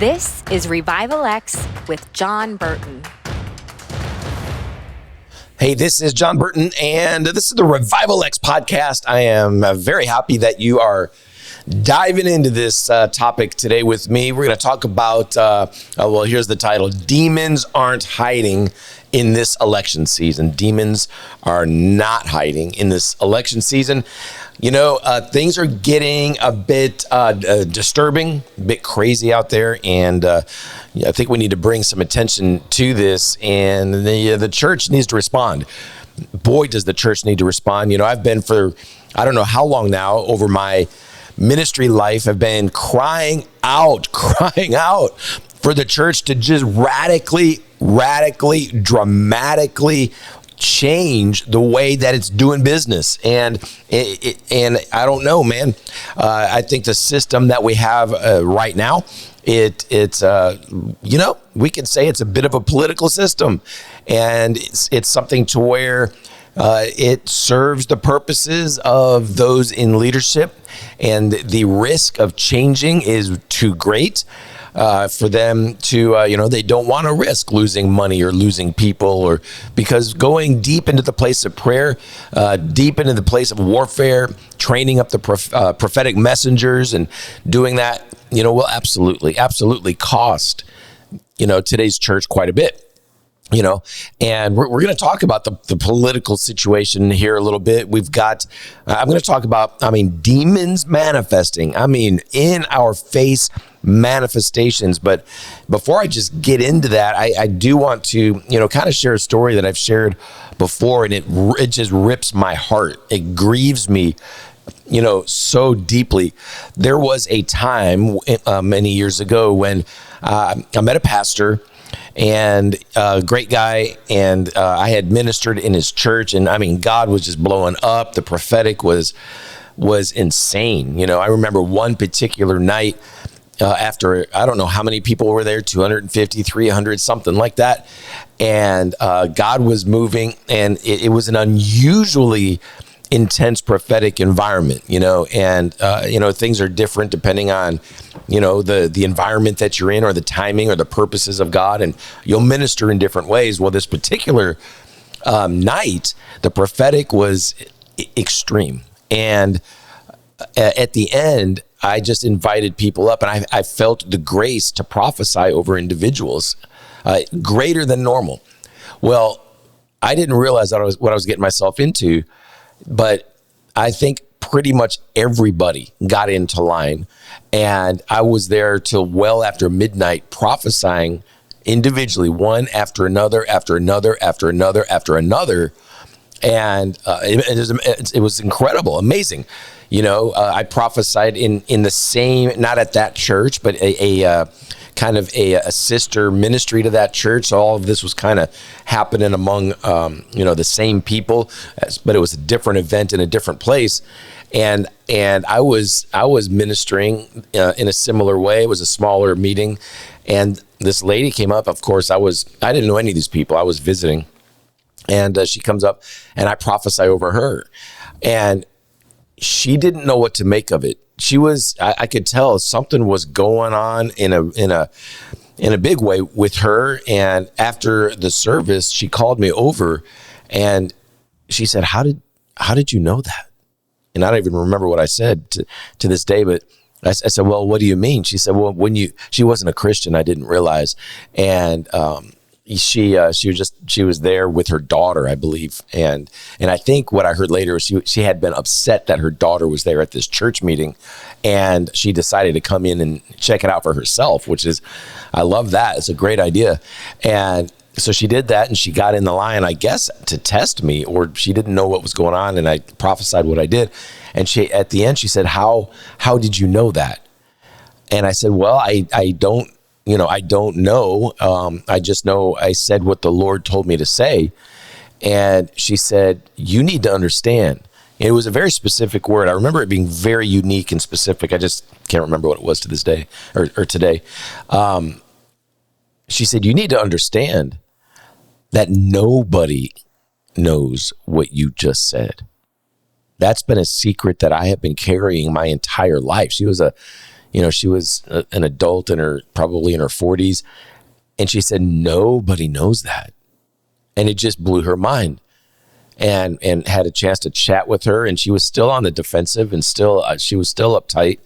This is Revival X with John Burton. Hey, this is John Burton, and this is the Revival X podcast. I am very happy that you are diving into this topic today with me. We're going to talk about, here's the title, Demons Aren't Hiding in This Election Season. Demons are not hiding in this election season. You know, things are getting a bit disturbing, a bit crazy out there, and I think we need to bring some attention to this, and the church needs to respond. Boy, does the church need to respond. You know, I've been for, I don't know how long now, over my ministry life, I've been crying out for the church to just radically, dramatically change the way that it's doing business. And I don't know, man. I think the system that we have right now, it's we can say it's a bit of a political system, and it's something to where it serves the purposes of those in leadership, and the risk of changing is too great for them to, they don't want to risk losing money or losing people, or because going deep into the place of prayer, deep into the place of warfare, training up the prophetic messengers and doing that, will absolutely cost, today's church quite a bit. And we're going to talk about the political situation here a little bit. We've got, I'm going to talk about, demons manifesting, in our face manifestations. But before I just get into that, I do want to, kind of share a story that I've shared before, and it just rips my heart. It grieves me, so deeply. There was a time many years ago when I met a pastor, and a great guy, and I had ministered in his church, and God was just blowing up. The prophetic was insane. I remember one particular night after, I don't know how many people were there, 250, 300, something like that, and God was moving, and it was an unusually intense prophetic environment, and things are different depending on, the environment that you're in, or the timing, or the purposes of God, and you'll minister in different ways. Well, this particular night, the prophetic was extreme, and at the end, I just invited people up, and I felt the grace to prophesy over individuals greater than normal. Well, I didn't realize what I was getting myself into. But I think pretty much everybody got into line, and I was there till well after midnight prophesying individually, one after another, after another, after another, after another. And it was incredible, amazing. I prophesied in the same, not at that church, but a kind of a sister ministry to that church. So all of this was kind of happening among, the same people, but it was a different event in a different place. And I was ministering in a similar way. It was a smaller meeting. And this lady came up. Of course, I didn't know any of these people. I was visiting. And she comes up, and I prophesy over her. And she didn't know what to make of it. I could tell something was going on in a big way with her. And after the service, she called me over, and she said, how did you know that? And I don't even remember what I said to this day, but I said, well, what do you mean? She said, well, she wasn't a Christian, I didn't realize. And she was there with her daughter, I believe, and I think what I heard later was she had been upset that her daughter was there at this church meeting, and she decided to come in and check it out for herself, which is, I love that. It's a great idea. And so she did that, and she got in the line, I guess, to test me, or she didn't know what was going on, and I prophesied what I did. And at the end, she said, how did you know that? And I said, well, I don't know. I just know I said what the Lord told me to say. And she said, you need to understand. And it was a very specific word. I remember it being very unique and specific. I just can't remember what it was to this day or today. She said, you need to understand that nobody knows what you just said. That's been a secret that I have been carrying my entire life. She was a She was an adult probably in her 40s. And she said, nobody knows that. And it just blew her mind. And had a chance to chat with her, and she was still on the defensive, and she was still uptight.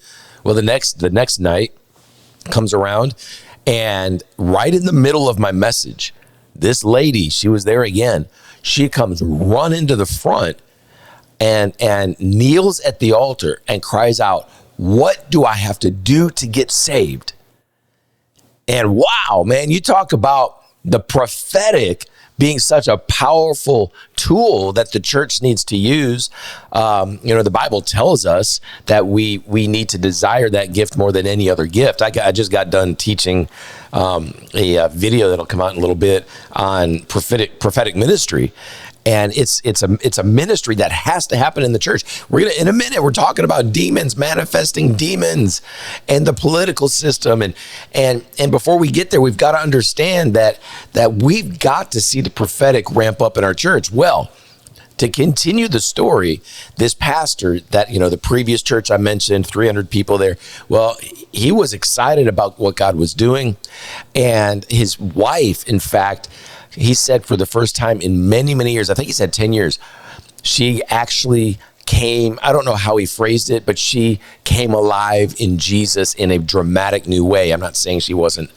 Well, the next night comes around, and right in the middle of my message, this lady, she was there again. She comes running to the front and kneels at the altar and cries out, "What do I have to do to get saved?" And wow, man, you talk about the prophetic being such a powerful tool that the church needs to use. The Bible tells us that we need to desire that gift more than any other gift. I just got done teaching a video that'll come out in a little bit on prophetic ministry. And it's a ministry that has to happen in the church. In a minute, we're talking about demons, manifesting demons, and the political system. And before we get there, we've got to understand that we've got to see the prophetic ramp up in our church. Well, to continue the story, this pastor that, the previous church I mentioned, 300 people there. Well, he was excited about what God was doing. And his wife, in fact, he said for the first time in many, many years, I think he said 10 years, she actually came, I don't know how he phrased it, but she came alive in Jesus in a dramatic new way. I'm not saying she wasn't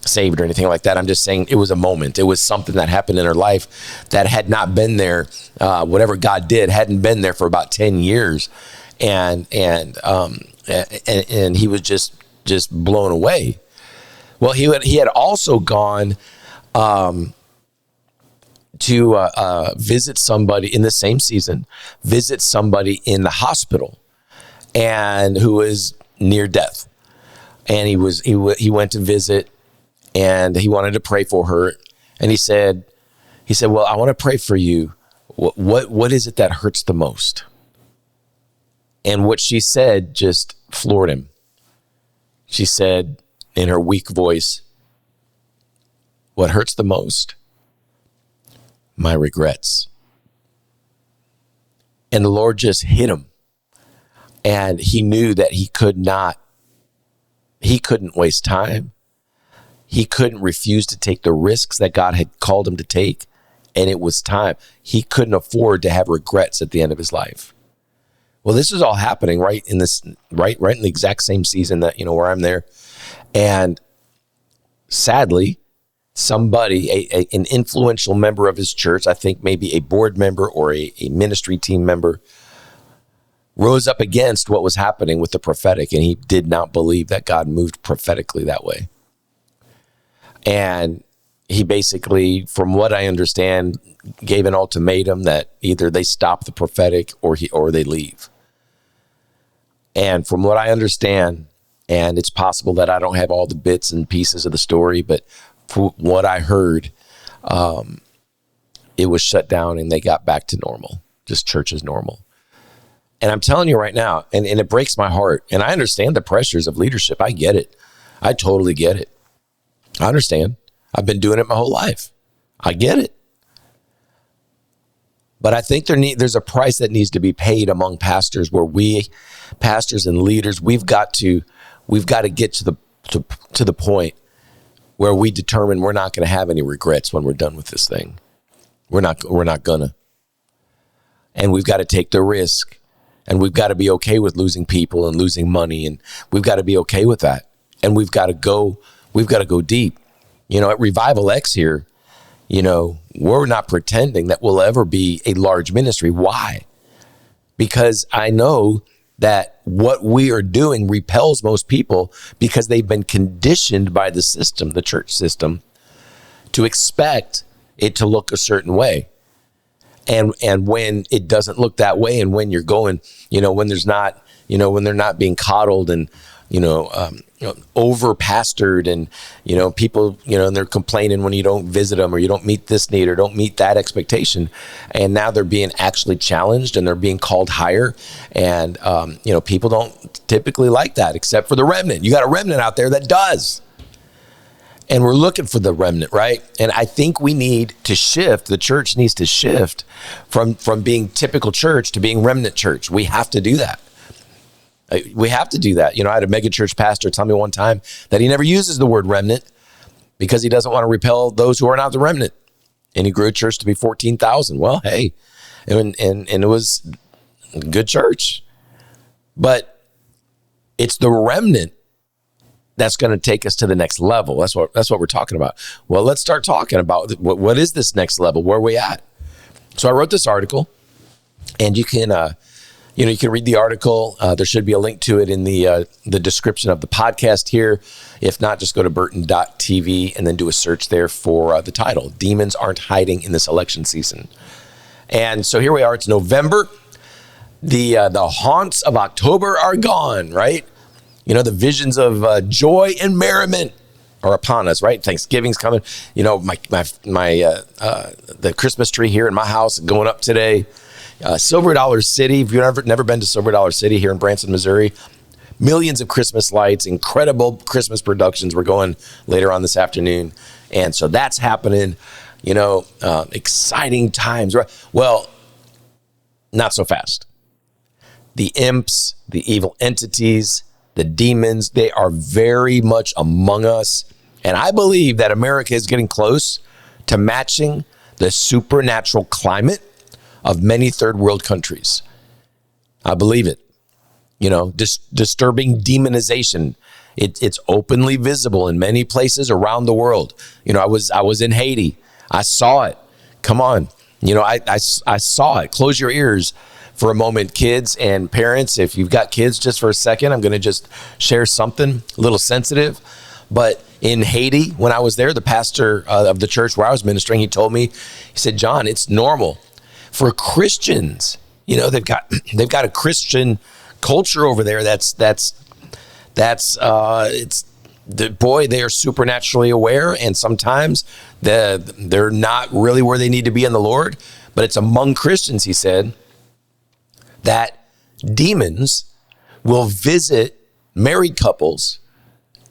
saved or anything like that. I'm just saying it was a moment. It was something that happened in her life that had not been there. Whatever God did hadn't been there for about 10 years. And he was just blown away. Well, he had also gone to visit somebody in the same season, visit somebody in the hospital and who was near death. And he went to visit and he wanted to pray for her. And he said, well, I want to pray for you. What is it that hurts the most? And what she said just floored him. She said in her weak voice, "What hurts the most? My regrets." And the Lord just hit him. And he knew that he couldn't waste time. He couldn't refuse to take the risks that God had called him to take. And it was time. He couldn't afford to have regrets at the end of his life. Well, this is all happening right in the exact same season that, where I'm there. And sadly, somebody, an influential member of his church, I think maybe a board member or a ministry team member, rose up against what was happening with the prophetic. And he did not believe that God moved prophetically that way. And he basically, from what I understand, gave an ultimatum that either they stop the prophetic or they leave. And from what I understand, and it's possible that I don't have all the bits and pieces of the story, but from what I heard, it was shut down and they got back to normal, just church as normal. And I'm telling you right now, and it breaks my heart, and I understand the pressures of leadership. I get it. I totally get it. I understand. I've been doing it my whole life. I get it. But I think there's a price that needs to be paid among pastors where we, pastors and leaders, we've got to get to the point where we determine we're not going to have any regrets when we're done with this thing. We're not gonna. And we've got to take the risk, and we've got to be okay with losing people and losing money, and we've got to be okay with that. And we've got to go deep. At Revival X here, we're not pretending that we'll ever be a large ministry. Why? Because I know that what we are doing repels most people because they've been conditioned by the system, the church system, to expect it to look a certain way. And when it doesn't look that way, and when you're going, when there's not, when they're not being coddled and, over pastored, and, people, and they're complaining when you don't visit them or you don't meet this need or don't meet that expectation. And now they're being actually challenged and they're being called higher. And, people don't typically like that, except for the remnant. You got a remnant out there that does. And we're looking for the remnant, right? And I think we need to shift. The church needs to shift from being typical church to being remnant church. We have to do that. We have to do that. I had a megachurch pastor tell me one time that he never uses the word remnant because he doesn't want to repel those who are not the remnant. And he grew a church to be 14,000. Well, hey, and it was a good church. But it's the remnant that's going to take us to the next level. That's what we're talking about. Well, let's start talking about what is this next level? Where are we at? So I wrote this article, and you can you can read the article. There should be a link to it in the description of the podcast here. If not, just go to burton.tv and then do a search there for the title, Demons Aren't Hiding in This Election Season. And so here we are. It's November. The haunts of October are gone, right? The visions of joy and merriment are upon us, right? Thanksgiving's coming. The Christmas tree here in my house going up today. Silver Dollar City. If you've never been to Silver Dollar City here in Branson, Missouri, millions of Christmas lights, incredible Christmas productions. We're going later on this afternoon. And so that's happening, exciting times, right? Well, not so fast. The imps, the evil entities, the demons, they are very much among us. And I believe that America is getting close to matching the supernatural climate of many third world countries. I believe it. Disturbing demonization. It's openly visible in many places around the world. I was in Haiti. I saw it. Come on. I saw it. Close your ears for a moment, kids and parents. If you've got kids, just for a second, I'm going to just share something a little sensitive. But in Haiti, when I was there, the pastor of the church where I was ministering, he told me, he said, John, it's normal for Christians. They've got a Christian culture over there. They are supernaturally aware, and sometimes they're not really where they need to be in the Lord. But it's among Christians, he said, that demons will visit married couples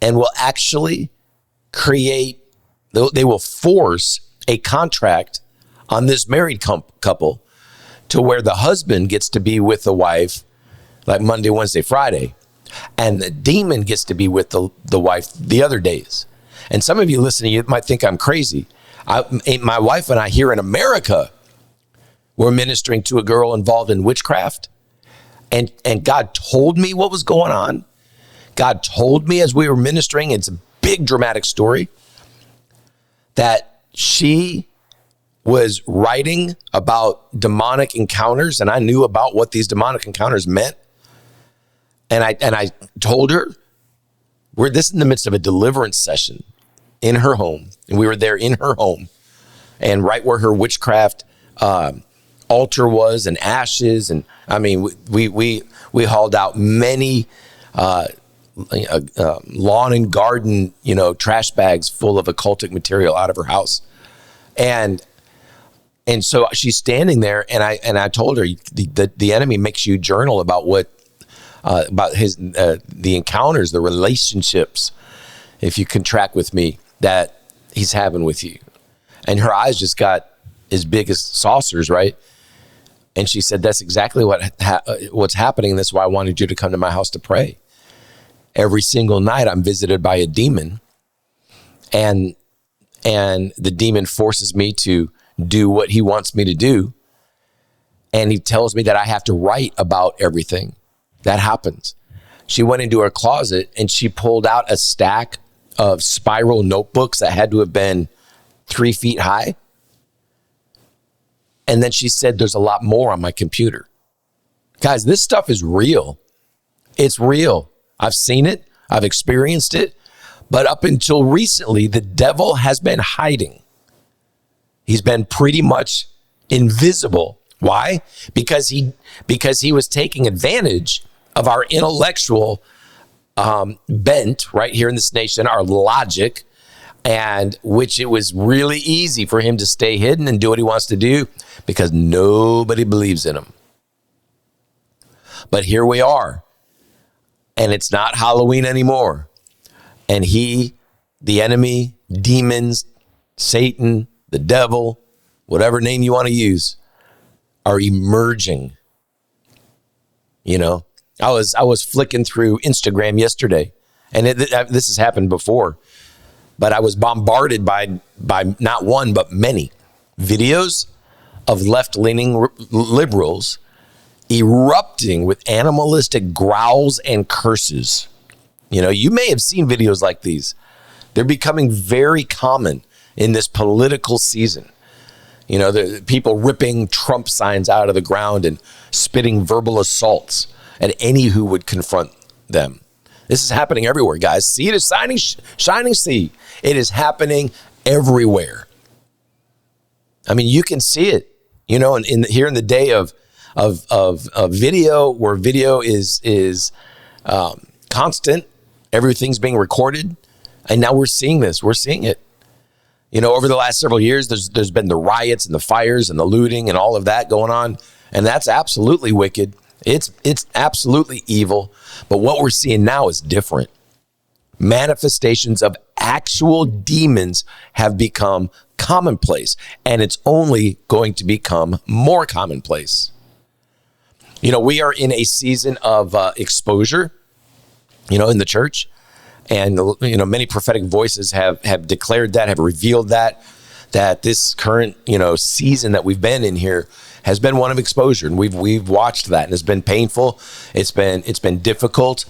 and will actually they will force a contract on this married couple to where the husband gets to be with the wife like Monday, Wednesday, Friday, and the demon gets to be with the wife the other days. And some of you listening, you might think I'm crazy. My wife and I here in America were ministering to a girl involved in witchcraft, and God told me what was going on. God told me as we were ministering, it's a big dramatic story, that she was writing about demonic encounters, and I knew about what these demonic encounters meant. And I told her, this is in the midst of a deliverance session in her home, and we were there in her home, and right where her witchcraft altar was, and ashes, and I mean, we hauled out many lawn and garden, trash bags full of occultic material out of her house, and so she's standing there, and I told her, the enemy makes you journal about about the encounters, the relationships, if you can track with me, that he's having with you. And her eyes just got as big as saucers, right? And she said, that's exactly what's happening. That's why I wanted you to come to my house to pray. Every single night I'm visited by a demon, and the demon forces me to do what he wants me to do. And he tells me that I have to write about everything that happens. She went into her closet and she pulled out a stack of spiral notebooks that had to have been 3 feet high. And then she said, there's a lot more on my computer. Guys, this stuff is real. It's real. I've seen it. I've experienced it. But up until recently, the devil has been hiding. He's been pretty much invisible. Why? Because he was taking advantage of our intellectual bent right here in this nation, our logic, and which it was really easy for him to stay hidden and do what he wants to do because nobody believes in him. But here we are, and it's not Halloween anymore. And the enemy, demons, Satan, the devil, whatever name you want to use, are emerging, I was flicking through Instagram yesterday, and this has happened before, but I was bombarded by not one but many videos of left-leaning liberals erupting with animalistic growls and curses. You may have seen videos like these. They're becoming very common in this political season. The people ripping Trump signs out of the ground and spitting verbal assaults at any who would confront them. This is happening everywhere, guys. See, it is shining sea. It is happening everywhere. I mean, you can see it, here in the day of video, where video is constant. Everything's being recorded. And now we're seeing this. We're seeing it. Over the last several years, there's been the riots and the fires and the looting and all of that going on. And that's absolutely wicked. It's absolutely evil. But what we're seeing now is different. Manifestations of actual demons have become commonplace, and it's only going to become more commonplace. We are in a season of exposure, in the church. And, many prophetic voices have declared that, have revealed that this current, season that we've been in here has been one of exposure. And we've watched that, and it's been painful. It's been difficult.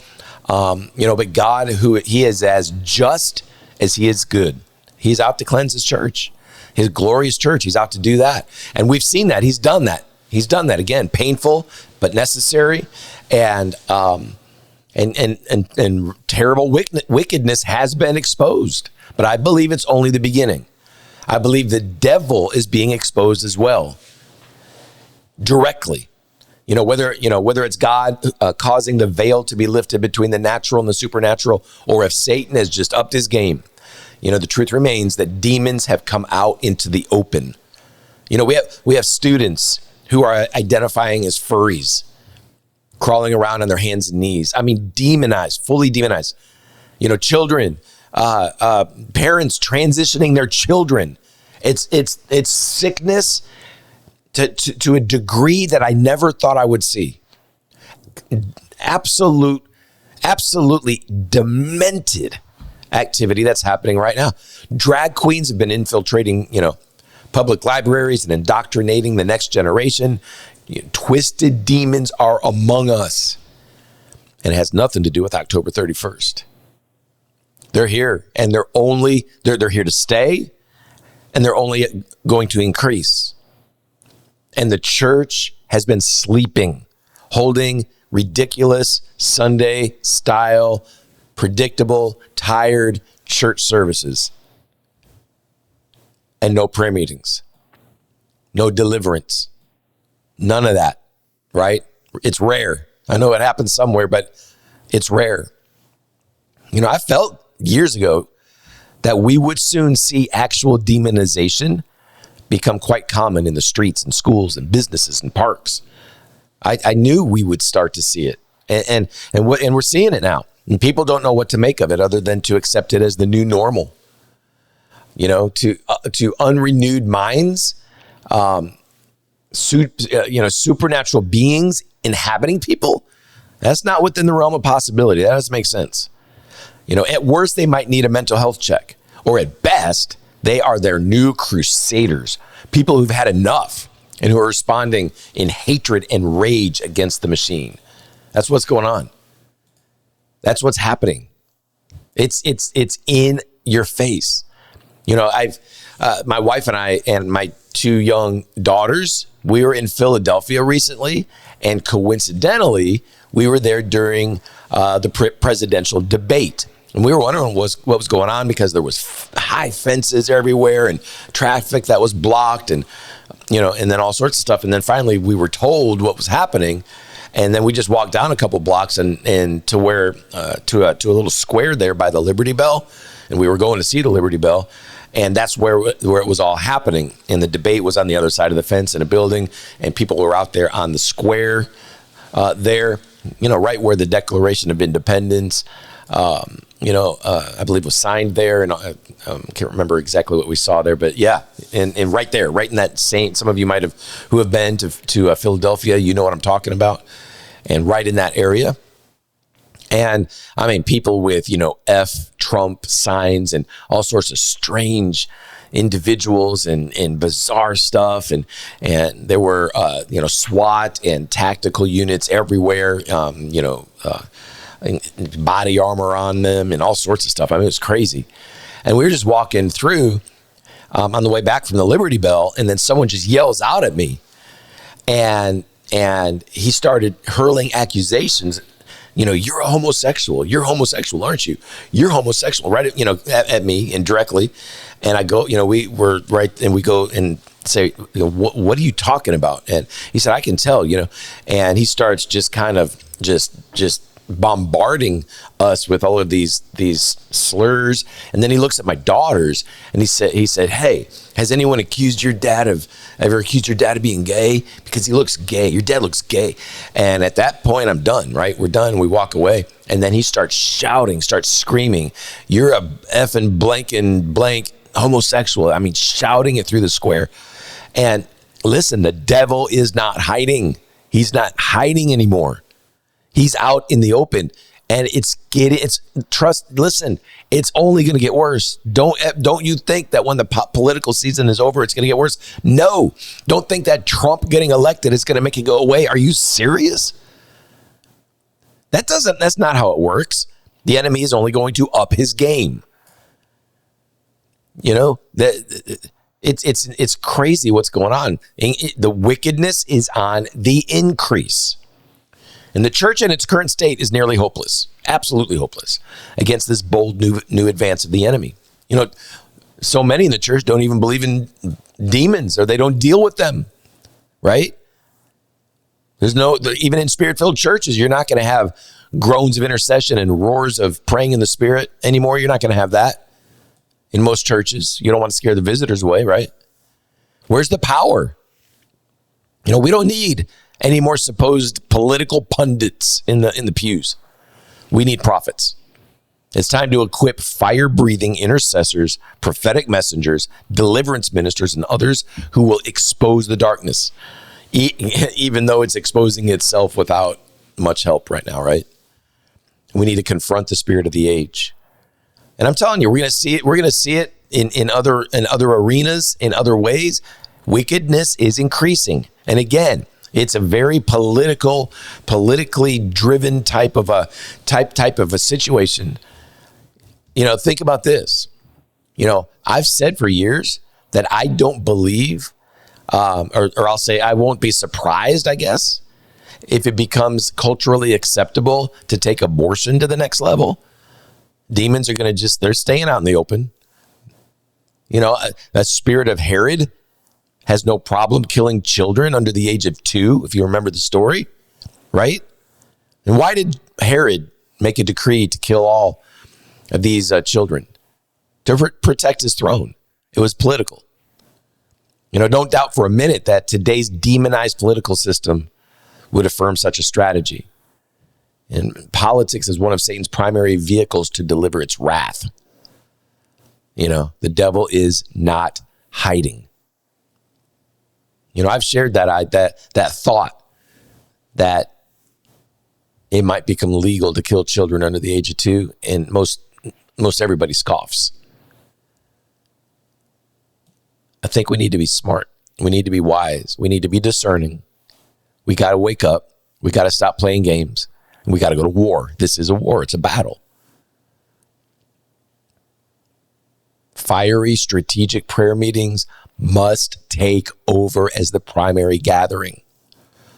But God, who he is as just as he is good, he's out to cleanse his church, his glorious church. He's out to do that. And we've seen that. He's done that. He's done that again, painful, but necessary. And terrible wickedness has been exposed. But I believe it's only the beginning. I believe the devil is being exposed as well, directly. Whether it's God causing the veil to be lifted between the natural and the supernatural, or if Satan has just upped his game. The truth remains that demons have come out into the open. We have students who are identifying as furries, crawling around on their hands and knees. I mean, demonized, fully demonized. Children, parents transitioning their children. It's sickness to a degree that I never thought I would see. Absolutely demented activity that's happening right now. Drag queens have been infiltrating, public libraries and indoctrinating the next generation. Twisted demons are among us. And it has nothing to do with October 31st. They're here, and they're here to stay, and they're only going to increase. And the church has been sleeping, holding ridiculous Sunday style, predictable, tired church services. And no prayer meetings, no deliverance, none of that, right? It's rare. I know it happens somewhere, but it's rare. I felt years ago that we would soon see actual demonization become quite common in the streets and schools and businesses and parks. I knew we would start to see it, and we're seeing it now. And people don't know what to make of it other than to accept it as the new normal. To unrenewed minds, supernatural beings inhabiting people. That's not within the realm of possibility. That doesn't make sense. At worst, they might need a mental health check, or at best, they are their new crusaders, people who've had enough and who are responding in hatred and rage against the machine. That's what's going on. That's what's happening. It's in your face. My wife and I and my two young daughters, we were in Philadelphia recently, and coincidentally, we were there during the presidential debate. And we were wondering what was going on, because there was high fences everywhere and traffic that was blocked, and and then all sorts of stuff. And then finally we were told what was happening. And then we just walked down a couple blocks and to where to a little square there by the Liberty Bell, and we were going to see the Liberty Bell, and that's where it was all happening. And the debate was on the other side of the fence in a building, and people were out there on the square there, right where the Declaration of Independence, I believe was signed there, and I can't remember exactly what we saw there, but yeah, and right there, right in that same. Some of you might have who have been to Philadelphia, you know what I'm talking about. and right in that area. And I mean, people with, F Trump signs and all sorts of strange individuals and bizarre stuff. And there were, SWAT and tactical units everywhere, body armor on them and all sorts of stuff. I mean, it was crazy. And we were just walking through on the way back from the Liberty Bell, and then someone just yells out at me. And he started hurling accusations. You're a homosexual. You're homosexual, aren't you? You're homosexual, right? At me indirectly. And I go, we were right, and we go and say, what are you talking about? And he said, I can tell, and he starts just kind of just bombarding us with all of these slurs. And then he looks at my daughters and he said, hey, has anyone ever accused your dad of being gay? Because he looks gay. Your dad looks gay. And at that point, I'm done, right? We're done. We walk away. And then he starts shouting, starts screaming, you're a effing blank and blank homosexual. I mean, shouting it through the square. And listen, the devil is not hiding. He's not hiding anymore. He's out in the open, and listen, it's only going to get worse. Don't you think that when the political season is over, it's going to get worse? No, don't think that Trump getting elected is going to make it go away. Are you serious? That's not how it works. The enemy is only going to up his game. It's crazy what's going on. The wickedness is on the increase. And the church in its current state is nearly hopeless, absolutely hopeless, against this bold new advance of the enemy. So many in the church don't even believe in demons, or they don't deal with them, right? Even in spirit-filled churches, you're not going to have groans of intercession and roars of praying in the spirit anymore. You're not going to have that in most churches. You don't want to scare the visitors away, right? Where's the power? We don't need any more supposed political pundits in the pews. We need prophets. It's time to equip fire-breathing intercessors, prophetic messengers, deliverance ministers, and others who will expose the darkness, even though it's exposing itself without much help right now, right? We need to confront the spirit of the age. And I'm telling you, we're going to see it. We're going to see it in other arenas, in other ways. Wickedness is increasing. And again, it's a very politically driven type of a situation. Think about this. I've said for years that I don't believe, or I'll say I won't be surprised, I guess, if it becomes culturally acceptable to take abortion to the next level. Demons are going to they're staying out in the open. That spirit of Herod has no problem killing children under the age of 2, if you remember the story, right? And why did Herod make a decree to kill all of these children? To protect his throne. It was political. Don't doubt for a minute that today's demonized political system would affirm such a strategy. And politics is one of Satan's primary vehicles to deliver its wrath. The devil is not hiding. I've shared that thought that it might become legal to kill children under the age of 2, and most everybody scoffs. I think we need to be smart. We need to be wise. We need to be discerning. We got to wake up. We got to stop playing games. And we got to go to war. This is a war. It's a battle. Fiery strategic prayer meetings must take over as the primary gathering.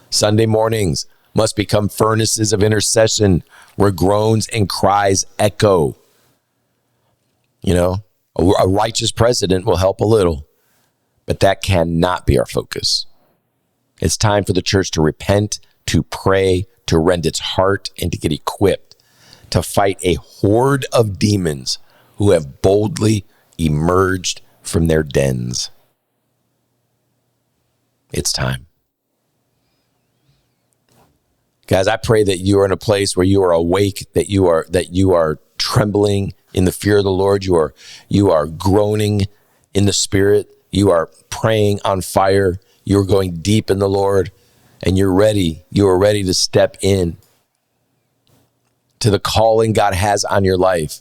Sunday mornings must become furnaces of intercession where groans and cries echo. A righteous president will help a little, but that cannot be our focus. It's time for the church to repent, to pray, to rend its heart, and to get equipped to fight a horde of demons who have boldly emerged from their dens. It's time. Guys, I pray that you are in a place where you are awake, that you are trembling in the fear of the Lord. You are groaning in the spirit. You are praying on fire. You're going deep in the Lord. and you are ready to step in to the calling God has on your life,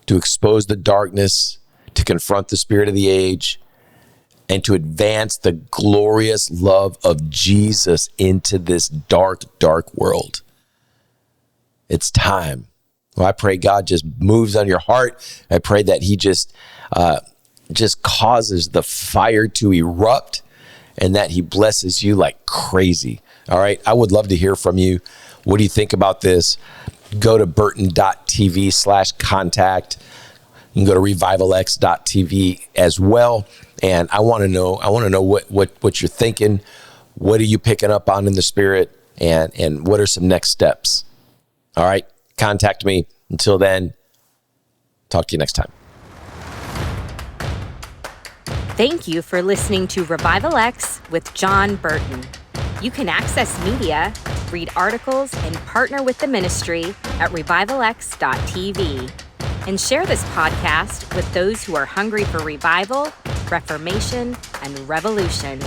to expose the darkness, to confront the spirit of the age, and to advance the glorious love of Jesus into this dark, dark world. It's time. Well, I pray God just moves on your heart. I pray that he just causes the fire to erupt and that he blesses you like crazy. All right. I would love to hear from you. What do you think about this? Go to burton.tv/contact. You can go to revivalx.tv as well. And I want to know what you're thinking. What are you picking up on in the spirit? And what are some next steps? All right. Contact me. Until then, talk to you next time. Thank you for listening to Revival X with John Burton. You can access media, read articles, and partner with the ministry at revivalx.tv. And share this podcast with those who are hungry for revival, reformation, and revolution.